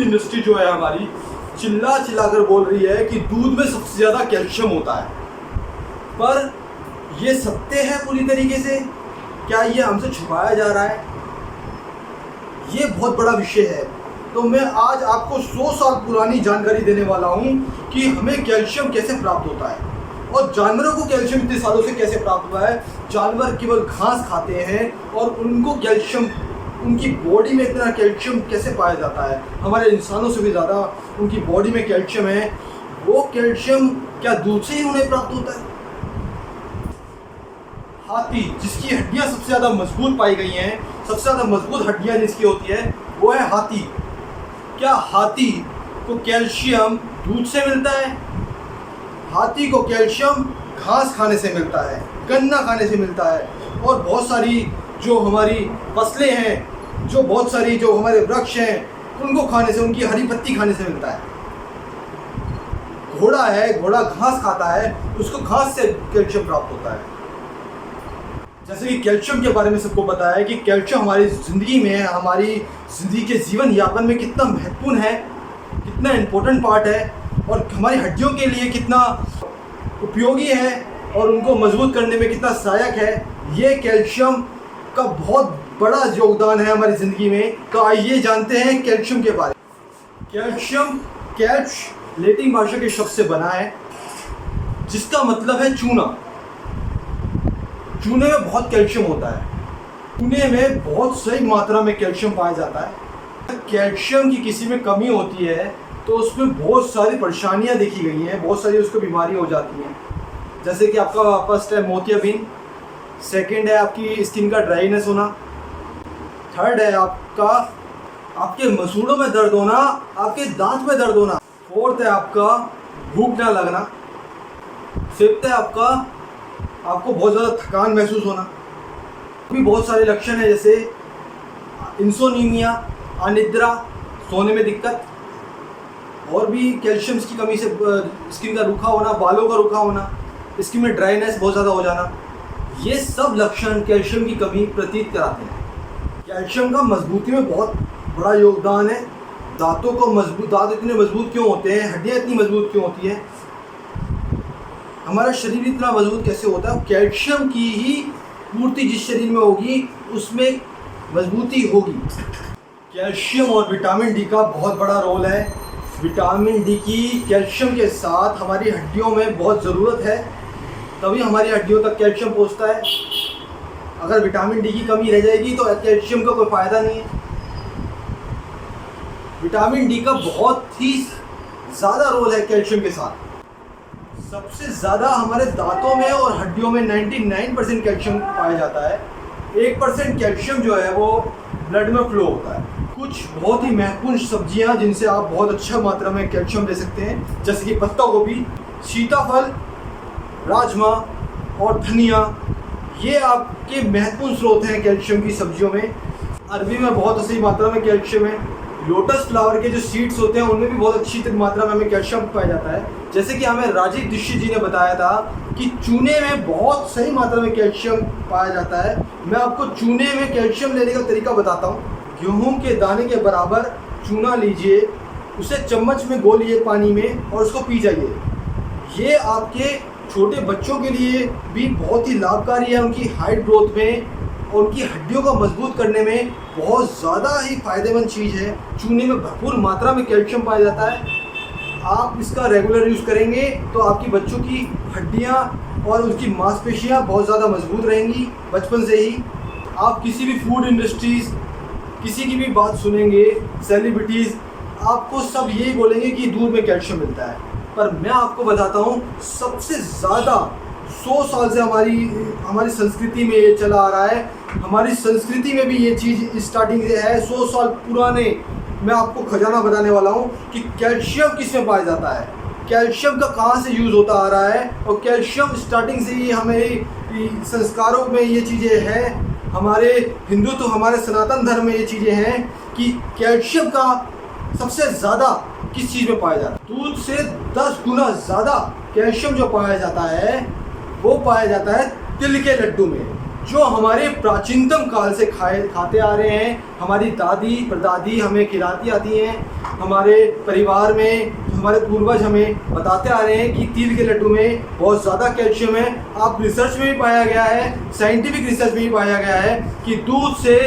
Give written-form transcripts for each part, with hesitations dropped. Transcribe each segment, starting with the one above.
Industry जो है हमारी चिल्ला चिल्ला कर बोल रही है कि दूध में सबसे ज़्यादा कैल्शियम होता है, पर ये सत्य है पूरी तरीके से? क्या ये हमसे छुपाया जा रहा है? ये बहुत बड़ा विषय है। तो मैं आज आपको 100 साल पुरानी जानकारी देने वाला हूँ कि हमें कैल्शियम कैसे प्राप्त होता है और जानवरों को कैल्शियम इतने सालों से कैसे प्राप्त हुआ है। जानवर केवल घास खाते हैं और उनको कैल्शियम, उनकी बॉडी में इतना कैल्शियम कैसे पाया जाता है? हमारे इंसानों से भी ज़्यादा उनकी बॉडी में कैल्शियम है। वो कैल्शियम क्या दूध से ही उन्हें प्राप्त होता है? हाथी, जिसकी हड्डियां सबसे ज़्यादा मजबूत पाई गई हैं, सबसे ज़्यादा मजबूत हड्डियां जिसकी होती है वो है हाथी। क्या हाथी को कैल्शियम दूध से मिलता है? हाथी को कैल्शियम घास खाने से मिलता है, गन्ना खाने से मिलता है, और बहुत सारी जो हमारी फसलें हैं, जो बहुत सारी जो हमारे वृक्ष हैं उनको खाने से, उनकी हरी पत्ती खाने से मिलता है। घोड़ा है, घोड़ा घास खाता है, उसको घास से कैल्शियम प्राप्त होता है। जैसे कि कैल्शियम के बारे में सबको पता है कि कैल्शियम हमारी ज़िंदगी में, हमारी ज़िंदगी के जीवन यापन में कितना महत्वपूर्ण है, कितना इम्पोर्टेंट पार्ट है, और हमारी हड्डियों के लिए कितना उपयोगी है और उनको मजबूत करने में कितना सहायक है। ये कैल्शियम का बहुत बड़ा योगदान है हमारी ज़िंदगी में। तो आइए जानते हैं कैल्शियम के बारे में। कैल्शियम कैल्श लैटिन भाषा के शब्द से बना है, जिसका मतलब है चूना। चूने में बहुत कैल्शियम होता है। चूने में बहुत सही मात्रा में कैल्शियम पाया जाता है। कैल्शियम की किसी में कमी होती है तो उसमें बहुत सारी परेशानियां देखी गई हैं, बहुत सारी उसको बीमारी हो जाती हैं। जैसे कि आपका फर्स्ट है मोतियाबिंद, सेकंड है आपकी स्किन का ड्राइनेस होना, थर्ड है आपके मसूड़ों में दर्द होना, आपके दांत में दर्द होना, फोर्थ है आपका भूख ना लगना, फिफ्थ है आपको बहुत ज़्यादा थकान महसूस होना। भी बहुत सारे लक्षण हैं, जैसे इंसोनीमिया, अनिद्रा, सोने में दिक्कत, और भी कैल्शियम की कमी से स्किन का रूखा होना, बालों का रूखा होना, स्किन में ड्राइनेस बहुत ज़्यादा हो जाना, ये सब लक्षण कैल्शियम की कमी प्रतीत कराते हैं। कैल्शियम का मजबूती में बहुत बड़ा योगदान है। दांतों को मजबूत, दांत इतने मजबूत क्यों होते हैं, हड्डियाँ इतनी मजबूत क्यों होती हैं, हमारा शरीर इतना मजबूत कैसे होता है? कैल्शियम की ही पूर्ति जिस शरीर में होगी उसमें मजबूती होगी। कैल्शियम और विटामिन डी का बहुत बड़ा रोल है। विटामिन डी की कैल्शियम के साथ हमारी हड्डियों में बहुत ज़रूरत है, तभी हमारी हड्डियों तक कैल्शियम पहुंचता है। अगर विटामिन डी की कमी रह जाएगी तो कैल्शियम का कोई फ़ायदा नहीं है। विटामिन डी का बहुत ही ज़्यादा रोल है कैल्शियम के साथ। सबसे ज़्यादा हमारे दांतों में और हड्डियों में 99% कैल्शियम पाया जाता है। 1% कैल्शियम जो है वो ब्लड में फ्लो होता है। कुछ बहुत ही महत्वपूर्ण सब्जियां जिनसे आप बहुत अच्छा मात्रा में कैल्शियम ले सकते हैं, जैसे कि पत्ता गोभी, सीताफल, राजमा और धनिया, ये आपके महत्वपूर्ण स्रोत हैं कैल्शियम की सब्जियों में। अरबी में बहुत सही मात्रा में कैल्शियम है। लोटस फ्लावर के जो सीड्स होते हैं उनमें भी बहुत अच्छी मात्रा में हमें कैल्शियम पाया जाता है। जैसे कि हमें राजीव दीक्षित जी ने बताया था कि चूने में बहुत सही मात्रा में कैल्शियम पाया जाता है। मैं आपको चूने में कैल्शियम लेने का तरीका बताता हूँ। गेहूं के दाने के बराबर चूना लीजिए, उसे चम्मच में घोलिए पानी में और उसको पी जाइए। ये आपके छोटे बच्चों के लिए भी बहुत ही लाभकारी है, उनकी हाइट ग्रोथ में और उनकी हड्डियों को मजबूत करने में बहुत ज़्यादा ही फायदेमंद चीज़ है। चूने में भरपूर मात्रा में कैल्शियम पाया जाता है। आप इसका रेगुलर यूज़ करेंगे तो आपकी बच्चों की हड्डियाँ और उसकी मांसपेशियाँ बहुत ज़्यादा मजबूत रहेंगी बचपन से ही। आप किसी भी फूड इंडस्ट्रीज़, किसी की भी बात सुनेंगे, सेलिब्रिटीज़, आपको सब यही बोलेंगे कि दूध में कैल्शियम मिलता है। पर मैं आपको बताता हूँ, सबसे ज़्यादा 100 साल से हमारी संस्कृति में ये चला आ रहा है। हमारी संस्कृति में भी ये चीज़ स्टार्टिंग से है। 100 साल पुराने मैं आपको खजाना बताने वाला हूँ कि कैल्शियम किस में पाया जाता है, कैल्शियम का कहाँ से यूज़ होता आ रहा है। और कैल्शियम स्टार्टिंग से ही हमें संस्कारों में ये चीज़ें हैं, हमारे हिंदुत्व, हमारे सनातन धर्म में ये चीज़ें हैं कि कैल्शियम का सबसे ज़्यादा किस चीज़ में पाया जाता है? दूध से 10 गुना ज़्यादा कैल्शियम जो पाया जाता है वो पाया जाता है तिल के लड्डू में। जो हमारे प्राचीनतम काल से खाते आ रहे हैं। हमारी दादी परदादी हमें खिलाती आती हैं, हमारे परिवार में हमारे पूर्वज हमें बताते आ रहे हैं कि तिल के लड्डू में बहुत ज़्यादा कैल्शियम है। आप रिसर्च में भी पाया गया है, साइंटिफिक रिसर्च में भी पाया गया है कि दूध से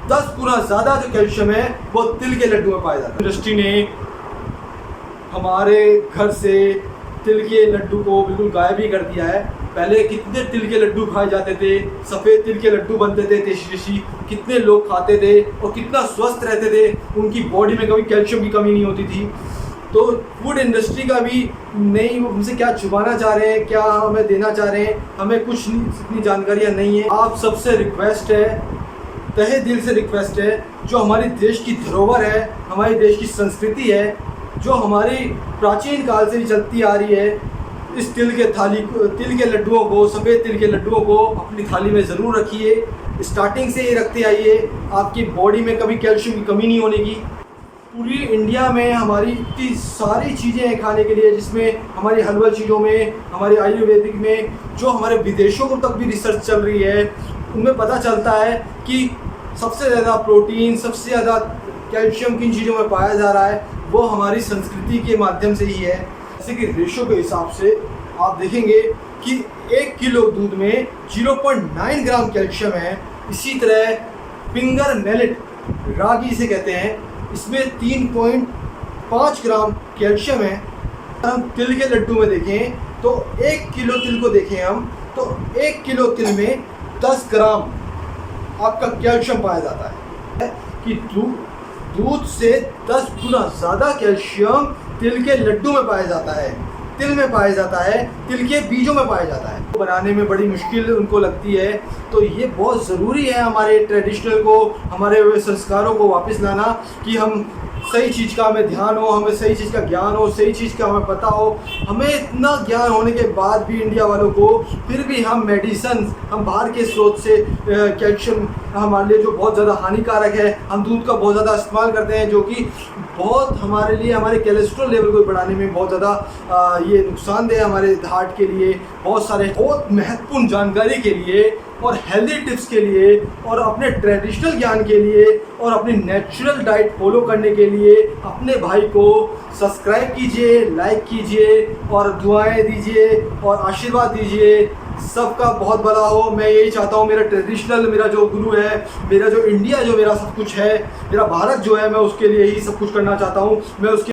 10 गुना ज़्यादा जो कैल्शियम है वो तिल के लड्डू में पाया जाता है। इंडस्ट्री ने हमारे घर से तिल के लड्डू को बिल्कुल गायब ही कर दिया है। पहले कितने तिल के लड्डू खाए जाते थे, सफ़ेद तिल के लड्डू बनते थे देशी, कितने लोग खाते थे और कितना स्वस्थ रहते थे, उनकी बॉडी में कभी कैल्शियम की कमी नहीं होती थी। तो फूड इंडस्ट्री का भी नहीं, हमसे क्या छुपाना चाह रहे हैं, क्या हमें देना चाह रहे हैं, हमें कुछ इतनी जानकारियाँ नहीं है। आप सबसे रिक्वेस्ट है, तहे दिल से रिक्वेस्ट है, जो हमारे देश की धरोहर है, हमारे देश की संस्कृति है, जो हमारी प्राचीन काल से भी चलती आ रही है, इस तिल के लड्डुओं को, सफ़ेद तिल के लड्डुओं को अपनी थाली में ज़रूर रखिए। स्टार्टिंग से ये रखते आइए, आपकी बॉडी में कभी कैल्शियम की कमी नहीं होने की। पूरी इंडिया में हमारी इतनी सारी चीज़ें हैं खाने के लिए, जिसमें हमारी हर्बल चीज़ों में, हमारे आयुर्वेदिक में, जो हमारे विदेशों को तक भी रिसर्च चल रही है, उनमें पता चलता है कि सबसे ज़्यादा प्रोटीन, सबसे ज़्यादा कैल्शियम किन चीज़ों में पाया जा रहा है, वो हमारी संस्कृति के माध्यम से ही है। जैसे कि रेशो के हिसाब से आप देखेंगे कि 1 किलो दूध में 0.9 ग्राम कैल्शियम है। इसी तरह फिंगर मिलेट, रागी से कहते हैं, इसमें 3.5 ग्राम कैल्शियम है। हम तिल के लड्डू में देखें तो 1 किलो तिल को देखें हम, तो 1 किलो तिल में 10 ग्राम आपका कैल्शियम पाया जाता है। कि दूध से 10 गुना ज़्यादा कैल्शियम तिल के लड्डू में पाया जाता है, तिल में पाया जाता है, तिल के बीजों में पाया जाता है। बनाने में बड़ी मुश्किल उनको लगती है, तो ये बहुत ज़रूरी है हमारे ट्रेडिशनल को, हमारे संस्कारों को वापस लाना, कि हम सही चीज़ का हमें ध्यान हो, हमें सही चीज़ का ज्ञान हो, सही चीज़ का हमें पता हो। हमें इतना ज्ञान होने के बाद भी इंडिया वालों को फिर भी हम मेडिसन, हम बाहर के स्रोत से कैल्शियम हमारे लिए जो बहुत ज़्यादा हानिकारक है, हम दूध का बहुत ज़्यादा इस्तेमाल करते हैं, जो कि बहुत हमारे लिए, हमारे कोलेस्ट्रॉल लेवल को बढ़ाने में बहुत ज़्यादा ये नुकसानदेह है हमारे हार्ट के लिए। बहुत महत्वपूर्ण जानकारी के लिए और हेल्दी टिप्स के लिए और अपने ट्रेडिशनल ज्ञान के लिए और अपनी नेचुरल डाइट फॉलो करने के लिए अपने भाई को सब्सक्राइब कीजिए, लाइक कीजिए और दुआएं दीजिए और आशीर्वाद दीजिए। सबका बहुत भला हो, मैं यही चाहता हूँ। मेरा ट्रेडिशनल, मेरा जो गुरु है, मेरा जो इंडिया, जो मेरा सब कुछ है, मेरा भारत जो है, मैं उसके लिए ही सब कुछ करना चाहता हूँ। मैं उसके